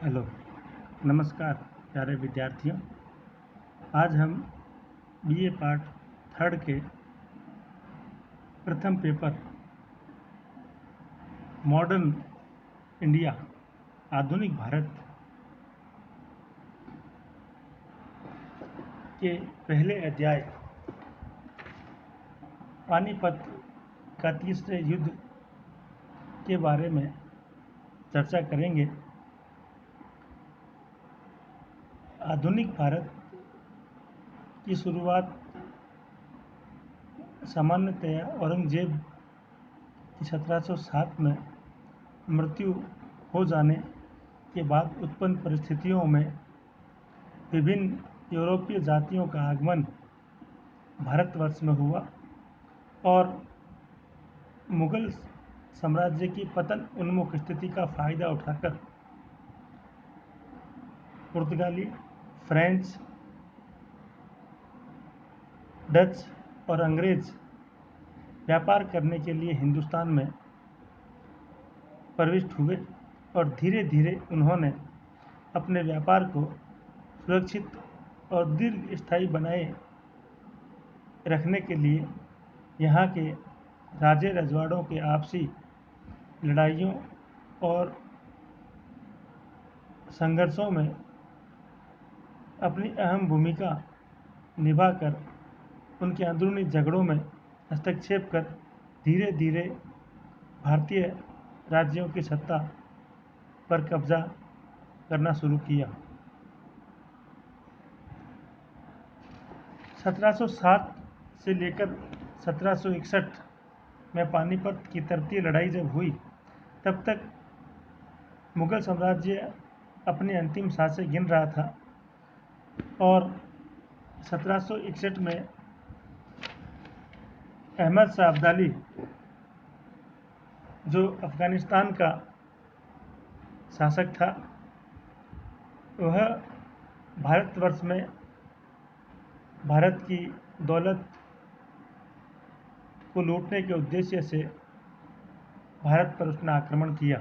Hello, नमस्कार प्यारे विद्यार्थियों। आज हम बीए पार्ट थर्ड के प्रथम पेपर मॉडर्न इंडिया आधुनिक भारत के पहले अध्याय पानीपत का तीसरे युद्ध के बारे में चर्चा करेंगे। आधुनिक भारत की शुरुआत सामान्यतया औरंगजेब की 1707 में मृत्यु हो जाने के बाद उत्पन्न परिस्थितियों में विभिन्न यूरोपीय जातियों का आगमन भारतवर्ष में हुआ और मुगल साम्राज्य की पतन उन्मुख स्थिति का फायदा उठाकर पुर्तगाली, फ्रेंच, डच और अंग्रेज व्यापार करने के लिए हिंदुस्तान में प्रविष्ट हुए और धीरे धीरे उन्होंने अपने व्यापार को सुरक्षित और दीर्घ स्थायी बनाए रखने के लिए यहाँ के राजे रजवाड़ों के आपसी लड़ाइयों और संघर्षों में अपनी अहम भूमिका निभाकर उनके अंदरूनी झगड़ों में हस्तक्षेप कर धीरे धीरे भारतीय राज्यों की सत्ता पर कब्जा करना शुरू किया। 1707 से लेकर 1761 में पानीपत की तृतीय लड़ाई जब हुई, तब तक मुगल साम्राज्य अपनी अंतिम सांसें गिन रहा था और 1761 में अहमद शाह अब्दाली, जो अफ़गानिस्तान का शासक था, वह भारतवर्ष में भारत की दौलत को लूटने के उद्देश्य से भारत पर उसने आक्रमण किया।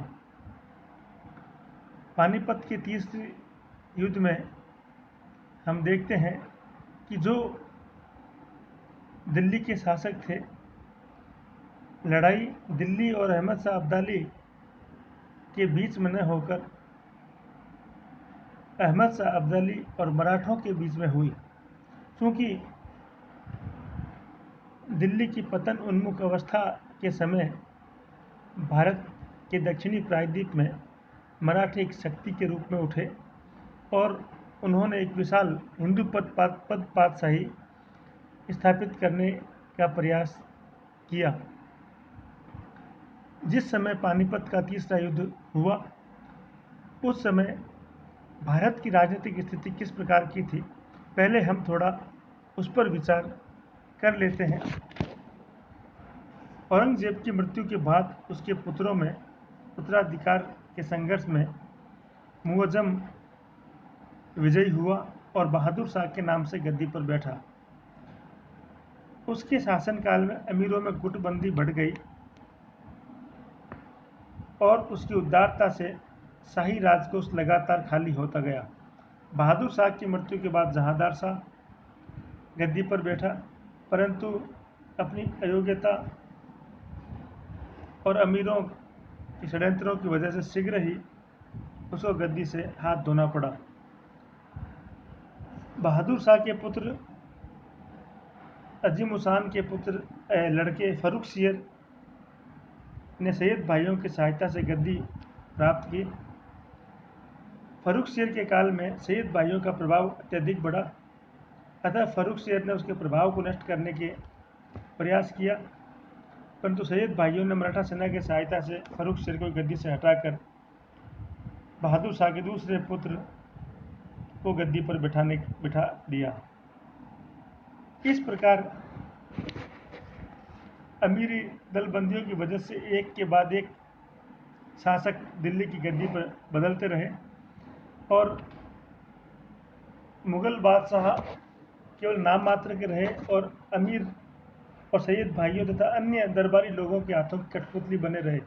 पानीपत के तीसरे युद्ध में हम देखते हैं कि जो दिल्ली के शासक थे, लड़ाई दिल्ली और अहमद शाह अब्दाली के बीच में न होकर अहमद शाह अब्दाली और मराठों के बीच में हुई। क्योंकि दिल्ली की पतन उन्मुख अवस्था के समय भारत के दक्षिणी प्रायद्वीप में मराठे एक शक्ति के रूप में उठे और उन्होंने एक विशाल हिंदू पद पातशाही स्थापित करने का प्रयास किया। जिस समय पानीपत का तीसरा युद्ध हुआ, उस समय भारत की राजनीतिक स्थिति किस प्रकार की थी, पहले हम थोड़ा उस पर विचार कर लेते हैं। औरंगजेब की मृत्यु के बाद उसके पुत्रों में उत्तराधिकार के संघर्ष में मुअज्जम विजयी हुआ और बहादुर शाह के नाम से गद्दी पर बैठा। उसके शासनकाल में अमीरों में गुटबंदी बढ़ गई और उसकी उदारता से शाही राजकोष लगातार खाली होता गया। बहादुर शाह की मृत्यु के बाद जहांदार शाह गद्दी पर बैठा, परंतु अपनी अयोग्यता और अमीरों के षड्यंत्रों की वजह से शीघ्र ही उसको गद्दी से हाथ धोना पड़ा। बहादुर शाह के पुत्र अजीमुशान के पुत्र लड़के फर्रुखसियर ने सैयद भाइयों की सहायता से गद्दी प्राप्त की। फर्रुखसियर के काल में सैयद भाइयों का प्रभाव अत्यधिक बढ़ा, अतः फर्रुखसियर ने उसके प्रभाव को नष्ट करने के प्रयास किया, परंतु सैयद भाइयों ने मराठा सेना की सहायता से फर्रुखसियर को गद्दी से हटाकर बहादुर शाह के दूसरे पुत्र को गद्दी पर बिठा दिया। इस प्रकार अमीरी दलबंदियों की वजह से एक के बाद एक शासक दिल्ली की गद्दी पर बदलते रहे और मुगल बादशाह केवल नाम मात्र के रहे और अमीर और सैयद भाइयों तथा अन्य दरबारी लोगों के हाथों की कठपुतली बने रहे।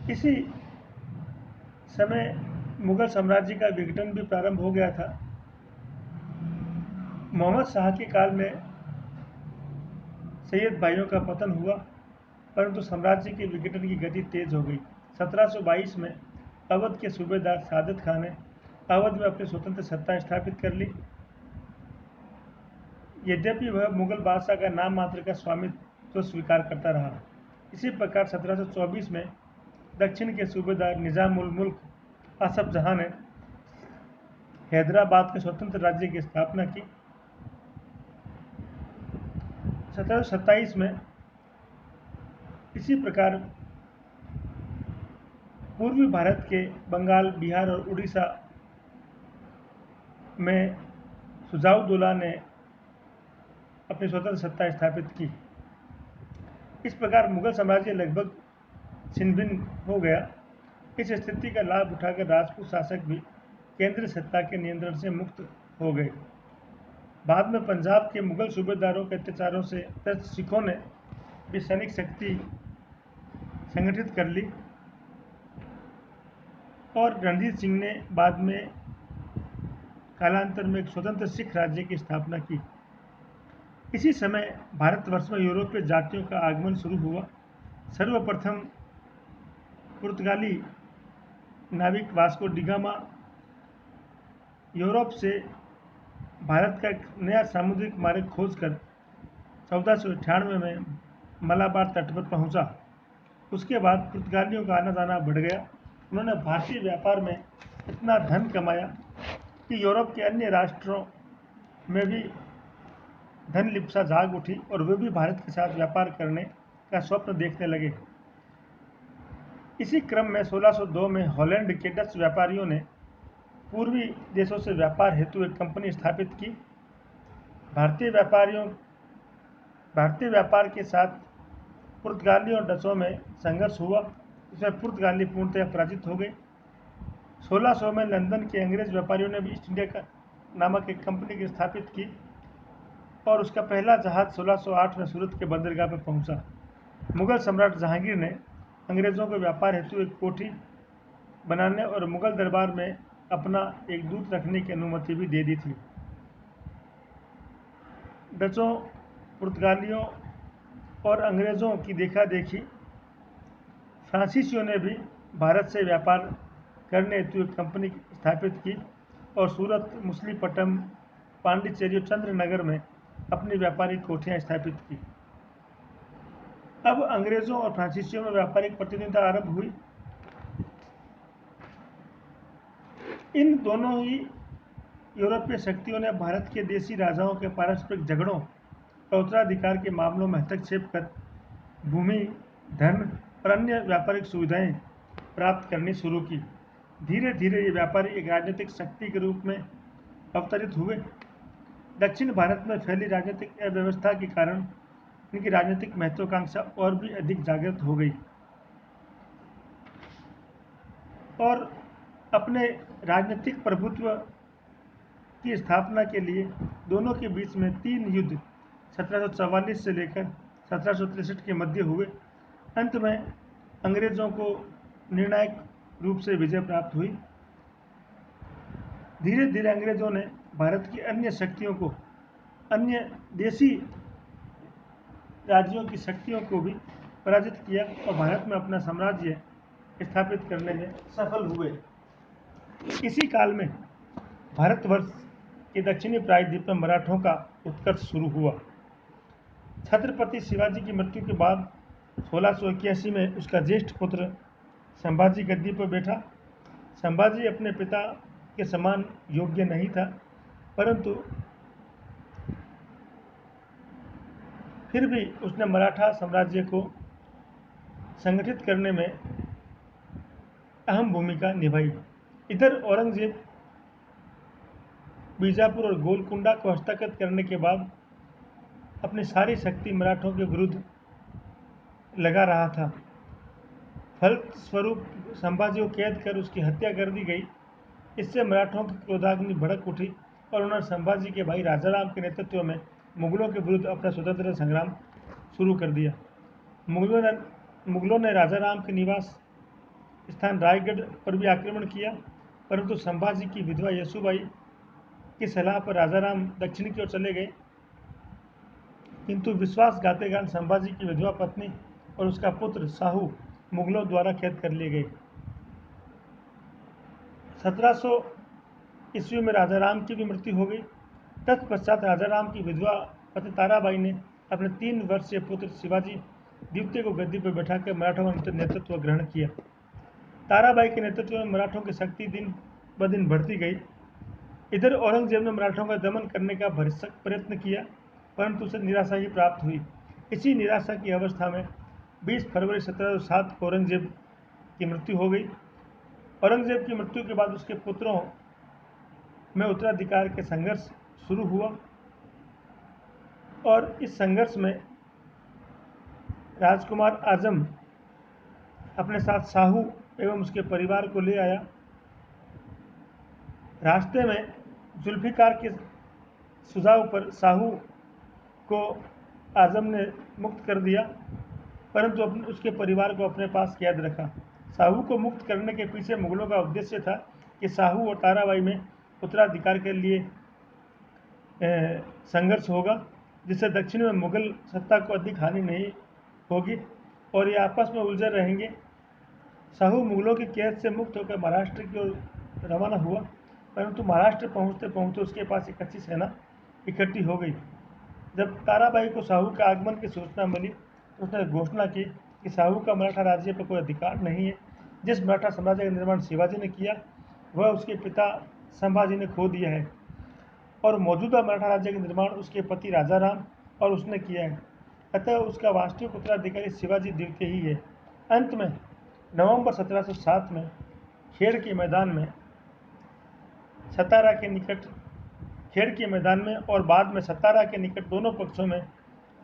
इसी समय मुगल साम्राज्य का विघटन भी प्रारंभ हो गया था। मोहम्मद शाह के काल में सैयद भाइयों का पतन हुआ, परंतु साम्राज्य के विघटन की गति तेज हो गई। 1722 में अवध के सूबेदार सादत खान ने अवध में अपनी स्वतंत्र सत्ता स्थापित कर ली। यद्यपि वह मुगल बादशाह का नाम मात्र का स्वामित्व स्वीकार करता रहा। इसी प्रकार 1724 में दक्षिण के सूबेदार निजाम उल मुल्क असफ जहां ने हैदराबाद के स्वतंत्र राज्य की स्थापना की। 1727 में इसी प्रकार पूर्वी भारत के बंगाल, बिहार और उड़ीसा में सुजाउद्दौला ने अपनी स्वतंत्र सत्ता स्थापित की। इस प्रकार मुगल साम्राज्य लगभग छिन्न-भिन्न हो गया। इस स्थिति का लाभ उठाकर राजपूत शासक भी केंद्रीय सत्ता के नियंत्रण से मुक्त हो गए। बाद में पंजाब के मुगल सूबेदारों के अत्याचारों से त्रस्त सिखों ने भी सैनिक शक्ति संगठित कर ली और रणजीत सिंह ने बाद में कालांतर में एक स्वतंत्र सिख राज्य की स्थापना की। इसी समय भारतवर्ष में यूरोपीय जातियों का आगमन शुरू हुआ। सर्वप्रथम पुर्तगाली नाविक वास्को डी गामा यूरोप से भारत का एक नया सामुद्रिक मार्ग खोजकर 1498 में मलाबार तट पर पहुंचा। उसके बाद पुर्तगालियों का आना जाना बढ़ गया। उन्होंने भारतीय व्यापार में इतना धन कमाया कि यूरोप के अन्य राष्ट्रों में भी धन लिप्सा जाग उठी और वे भी भारत के साथ व्यापार करने का स्वप्न देखने लगे। इसी क्रम में 1602 में हॉलैंड के डच व्यापारियों ने पूर्वी देशों से व्यापार हेतु एक कंपनी स्थापित की। भारतीय व्यापार के साथ पुर्तगालियों और डचों में संघर्ष हुआ। इसमें पुर्तगाली पूर्णतः पराजित हो गए। 1600 में लंदन के अंग्रेज व्यापारियों ने भी ईस्ट इंडिया नामक एक कंपनी की स्थापित की और उसका पहला जहाज 1608 में सूरत के बंदरगाह पर पहुंचा। मुगल सम्राट जहांगीर ने अंग्रेजों को व्यापार हेतु एक कोठी बनाने और मुगल दरबार में अपना एक दूत रखने की अनुमति भी दे दी थी। डचों, पुर्तगालियों और अंग्रेजों की देखा देखी फ्रांसीसियों ने भी भारत से व्यापार करने हेतु एक कंपनी स्थापित की और सूरत, मछलीपट्टनम, पांडिचेरी और चंद्रनगर में अपनी व्यापारिक कोठियां स्थापित की। अब अंग्रेजों और फ्रांसीसियों में व्यापारिक प्रतिद्वंद्विता आरंभ हुई। इन दोनों ही यूरोपीय शक्तियों ने भारत के देशी राजाओं के पारस्परिक झगड़ों और उत्तराधिकार के मामलों में हस्तक्षेप कर भूमि, धन और अन्य व्यापारिक सुविधाएं प्राप्त करनी शुरू की। धीरे धीरे ये व्यापारी एक राजनीतिक शक्ति के रूप में अवतरित हुए। दक्षिण भारत में फैली राजनीतिक अव्यवस्था के कारण इनकी राजनीतिक महत्वाकांक्षा और भी अधिक जागृत हो गई और अपने राजनीतिक प्रभुत्व की स्थापना के लिए दोनों के बीच में 3 युद्ध 1744 से लेकर 1763 के मध्य हुए। अंत में अंग्रेजों को निर्णायक रूप से विजय प्राप्त हुई। धीरे धीरे अंग्रेजों ने भारत की अन्य शक्तियों को, अन्य देशी राज्यों की शक्तियों को भी पराजित किया और भारत में अपना साम्राज्य स्थापित करने में सफल हुए। इसी काल में भारतवर्ष के दक्षिणी प्रायद्वीप में मराठों का उत्कर्ष शुरू हुआ। छत्रपति शिवाजी की मृत्यु के बाद 1681 में उसका ज्येष्ठ पुत्र संभाजी गद्दी पर बैठा। संभाजी अपने पिता के समान योग्य नहीं था, परंतु फिर भी उसने मराठा साम्राज्य को संगठित करने में अहम भूमिका निभाई। इधर औरंगजेब बीजापुर और गोलकुंडा को हस्तगत करने के बाद अपनी सारी शक्ति मराठों के विरुद्ध लगा रहा था। फलस्वरूप संभाजी को कैद कर उसकी हत्या कर दी गई। इससे मराठों की क्रोधाग्नि भड़क उठी और उन्होंने संभाजी के भाई राजाराम के नेतृत्व में मुगलों के विरुद्ध अपना स्वतंत्रता संग्राम शुरू कर दिया। मुगलों ने राजाराम के निवास स्थान रायगढ़ पर भी आक्रमण किया, परंतु संभाजी की विधवा येसुबाई की सलाह पर राजाराम दक्षिण की ओर चले गए, किंतु विश्वासघातीगण संभाजी की विधवा पत्नी और उसका पुत्र साहू मुगलों द्वारा कैद कर लिए गए। 1700 ईस्वी में राजाराम की भी मृत्यु हो गई। तत्पश्चात राजाराम की विधवा पत्नी ताराबाई ने अपने 3 वर्षीय पुत्र शिवाजी द्वितीय को गद्दी पर बैठाकर मराठों का नेतृत्व ग्रहण किया। ताराबाई के नेतृत्व में मराठों की शक्ति दिन ब दिन बढ़ती गई। इधर औरंगजेब ने मराठों का दमन करने का भरसक प्रयत्न किया, परंतु उसे निराशा ही प्राप्त हुई। इसी निराशा की अवस्था में 20 फरवरी 1707 को औरंगजेब की मृत्यु हो गई। औरंगजेब की मृत्यु के बाद उसके पुत्रों में उत्तराधिकार के संघर्ष शुरू हुआ और इस संघर्ष में राजकुमार आजम अपने साथ साहू एवं उसके परिवार को ले आया। रास्ते में जुल्फिकार के सुझाव पर साहू को आजम ने मुक्त कर दिया, परंतु उसके परिवार को अपने पास कैद रखा। साहू को मुक्त करने के पीछे मुगलों का उद्देश्य था कि साहू और ताराबाई में उत्तराधिकार के लिए संघर्ष होगा, जिससे दक्षिण में मुगल सत्ता को अधिक हानि नहीं होगी और ये आपस में उलझे रहेंगे। साहू मुगलों की कैद से मुक्त होकर महाराष्ट्र की ओर रवाना हुआ, परंतु महाराष्ट्र पहुंचते पहुंचते उसके पास एक अच्छी सेना इकट्ठी हो गई। जब ताराबाई को साहू के आगमन की सूचना मिली तो उसने घोषणा की कि साहू का मराठा राज्य पर कोई अधिकार नहीं है। जिस मराठा साम्राज्य का निर्माण शिवाजी ने किया वह उसके पिता संभाजी ने खो दिया है और मौजूदा मराठा राज्य का निर्माण उसके पति राजाराम और उसने किया है, अतः उसका वास्तविक उत्तराधिकारी शिवाजी द्वितीय ही है। अंत में नवंबर 1707 में खेड़ के मैदान में सतारा के निकट खेड़ के मैदान में और बाद में सतारा के निकट दोनों पक्षों में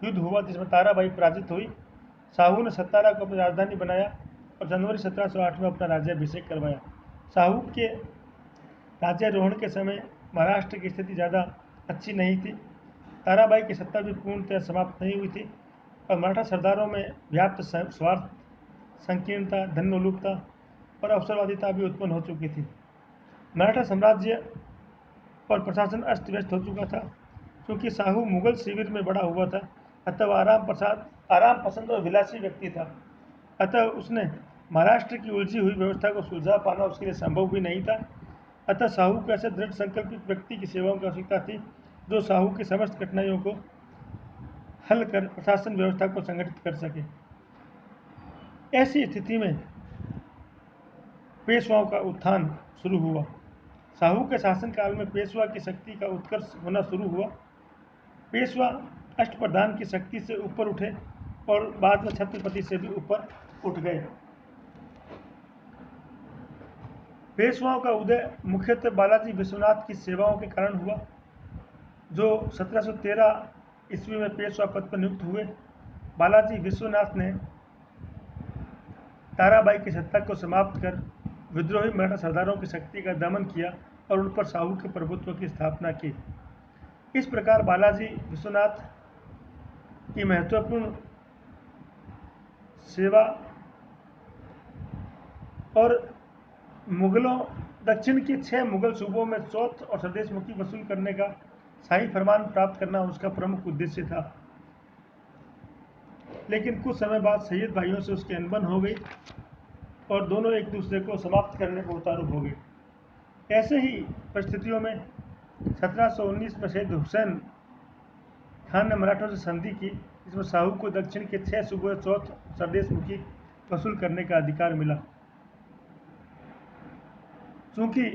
युद्ध हुआ, जिसमें ताराबाई पराजित हुई। साहू ने सतारा को अपनी राजधानी बनाया और जनवरी 1708 में अपना राज्याभिषेक करवाया। साहू के राज्यारोहण के समय महाराष्ट्र की स्थिति ज़्यादा अच्छी नहीं थी। ताराबाई की सत्ता भी पूर्णतः समाप्त नहीं हुई थी और मराठा सरदारों में व्याप्त स्वार्थ, संकीर्णता, धनोलुपता और अवसरवादिता भी उत्पन्न हो चुकी थी। मराठा साम्राज्य और प्रशासन अस्त व्यस्त हो चुका था। क्योंकि साहू मुगल शिविर में बड़ा हुआ था, अतः वह आराम पसंद और विलासी व्यक्ति था, अतः उसने महाराष्ट्र की उलझी हुई व्यवस्था को सुलझा पाना उसके लिए संभव भी नहीं था। अतः साहू को ऐसे दृढ़ संकल्पित व्यक्ति की सेवाओं की आवश्यकता थी जो साहू की समस्त कठिनाइयों को हल कर प्रशासन व्यवस्था को संगठित कर सके। ऐसी स्थिति में पेशवाओं का उत्थान शुरू हुआ। साहू के शासनकाल में पेशवा की शक्ति का उत्कर्ष होना शुरू हुआ। पेशवा अष्टप्रधान की शक्ति से ऊपर उठे और बाद में छत्रपति से भी ऊपर उठ गए। पेशवाओं का उदय मुख्यतः बालाजी विश्वनाथ की सेवाओं के कारण हुआ, जो 1713 ईस्वी में पेशवा पद पर नियुक्त हुए। बालाजी विश्वनाथ ने ताराबाई की सत्ता को समाप्त कर विद्रोही मराठा सरदारों की शक्ति का दमन किया और उन पर साहू के प्रभुत्व की स्थापना की। इस प्रकार बालाजी विश्वनाथ की महत्वपूर्ण सेवा और मुगलों दक्षिण के 6 मुगल सूबों में चौथ और स्वदेश मुक्ति वसूल करने का शाही फरमान प्राप्त करना उसका प्रमुख उद्देश्य था। लेकिन कुछ समय बाद सैयद भाइयों से उसकी अनबन हो गई और दोनों एक दूसरे को समाप्त करने को उतारू हो गए। ऐसे ही परिस्थितियों में 1719 में सैयद हुसैन खान ने मराठों से संधि की, जिसमें साहू को दक्षिण के 6 सूबों चौथ स्वदेश मुक्ति वसूल करने का अधिकार मिला। चूंकि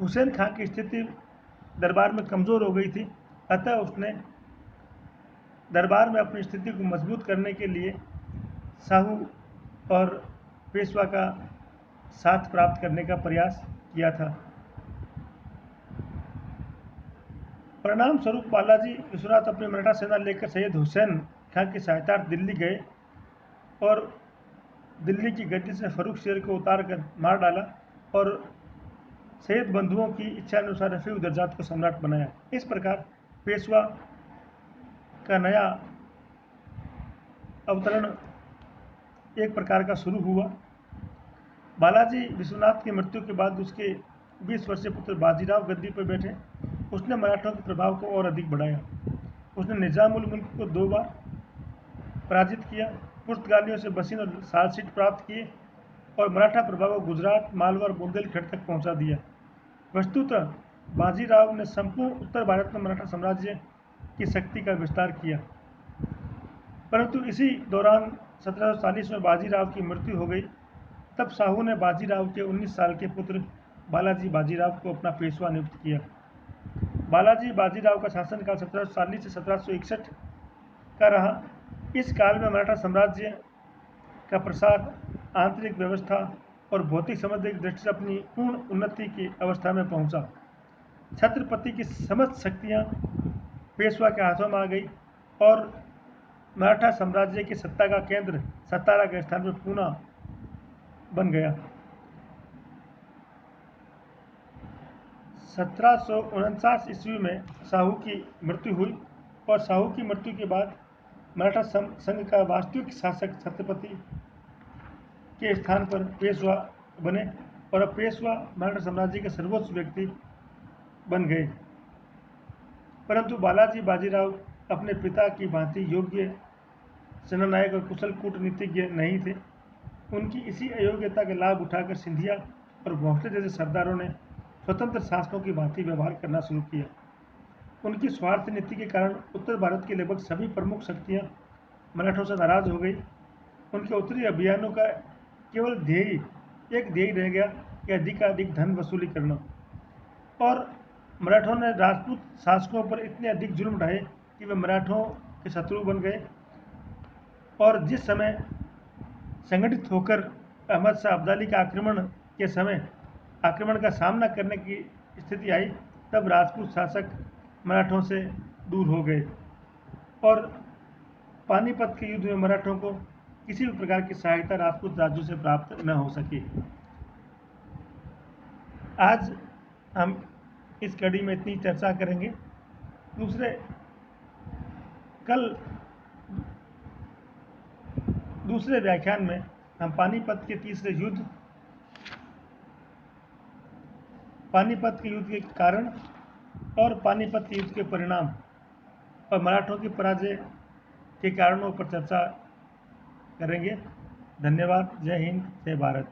हुसैन खान की स्थिति दरबार में कमज़ोर हो गई थी, अतः उसने दरबार में अपनी स्थिति को मजबूत करने के लिए साहू और पेशवा का साथ प्राप्त करने का प्रयास किया था। परिणाम स्वरूप बालाजी विश्वनाथ अपनी मराठा सेना लेकर सैयद हुसैन खान की सहायतार्थ दिल्ली गए और दिल्ली की गद्दी से फर्रुख शेर को उतार कर मार डाला और सैयद बंधुओं की इच्छानुसार रफ़ी उदरजात को सम्राट बनाया। इस प्रकार पेशवा का नया अवतरण एक प्रकार का शुरू हुआ। बालाजी विश्वनाथ की मृत्यु के बाद उसके 20 वर्षीय पुत्र बाजीराव गद्दी पर बैठे। उसने मराठों के प्रभाव को और अधिक बढ़ाया। उसने निजामुल मुल्क को 2 बार पराजित किया, पुर्तगालियों से बसीन और सालसीट प्राप्त किए और मराठा प्रभाव को गुजरात, मालवा और बुंदेलखंड तक पहुंचा दिया। वस्तुतः बाजीराव ने संपूर्ण उत्तर भारत में मराठा साम्राज्य की शक्ति का विस्तार किया। परंतु इसी दौरान 1740 में बाजीराव की मृत्यु हो गई। तब शाहू ने बाजीराव के 19 साल के पुत्र बालाजी बाजीराव को अपना पेशवा नियुक्त किया। बालाजी बाजीराव का शासनकाल 1740 से 1761 का रहा। इस काल में मराठा साम्राज्य का प्रसार आंतरिक व्यवस्था और भौतिक समृद्धि की दृष्टि से अपनी पूर्ण उन्नति की अवस्था में पहुंचा। छत्रपति की समस्त शक्तियां पेशवा के हाथों में आ गई और मराठा साम्राज्य की सत्ता का केंद्र सतारा के स्थान पर पूना बन गया। 1749 ईस्वी में शाहू की मृत्यु हुई और शाहू की मृत्यु के बाद मराठा संघ का वास्तविक शासक छत्रपति के स्थान पर पेशवा बने और अब पेशवा मराठा साम्राज्य के सर्वोच्च व्यक्ति बन गए। परंतु बालाजी बाजीराव अपने पिता की भांति योग्य सेनानायक और कुशल कूटनीतिज्ञ नहीं थे। उनकी इसी अयोग्यता के लाभ उठाकर सिंधिया और भोंसले जैसे सरदारों ने स्वतंत्र शासकों की भांति व्यवहार करना शुरू किया। उनकी स्वार्थ नीति के कारण उत्तर भारत की लगभग सभी प्रमुख शक्तियां मराठों से नाराज हो गई। उनके उत्तरी अभियानों का केवल एक ध्येय रह गया कि अधिक धन वसूली करना, और मराठों ने राजपूत शासकों पर इतने अधिक जुल्म ढाए कि वे मराठों के शत्रु बन गए। और जिस समय संगठित होकर अहमद शाह अब्दाली का आक्रमण का सामना करने की स्थिति आई, तब राजपूत शासक मराठों से दूर हो गए और पानीपत के युद्ध में मराठों को किसी भी प्रकार की सहायता राजपूत राज्यों से प्राप्त न हो सकी। आज हम इस कड़ी में इतनी चर्चा करेंगे। दूसरे व्याख्यान में हम पानीपत के युद्ध के कारण और पानीपत के युद्ध के परिणाम और मराठों की पराजय के कारणों पर चर्चा करेंगे। धन्यवाद। जय हिंद, जय भारत।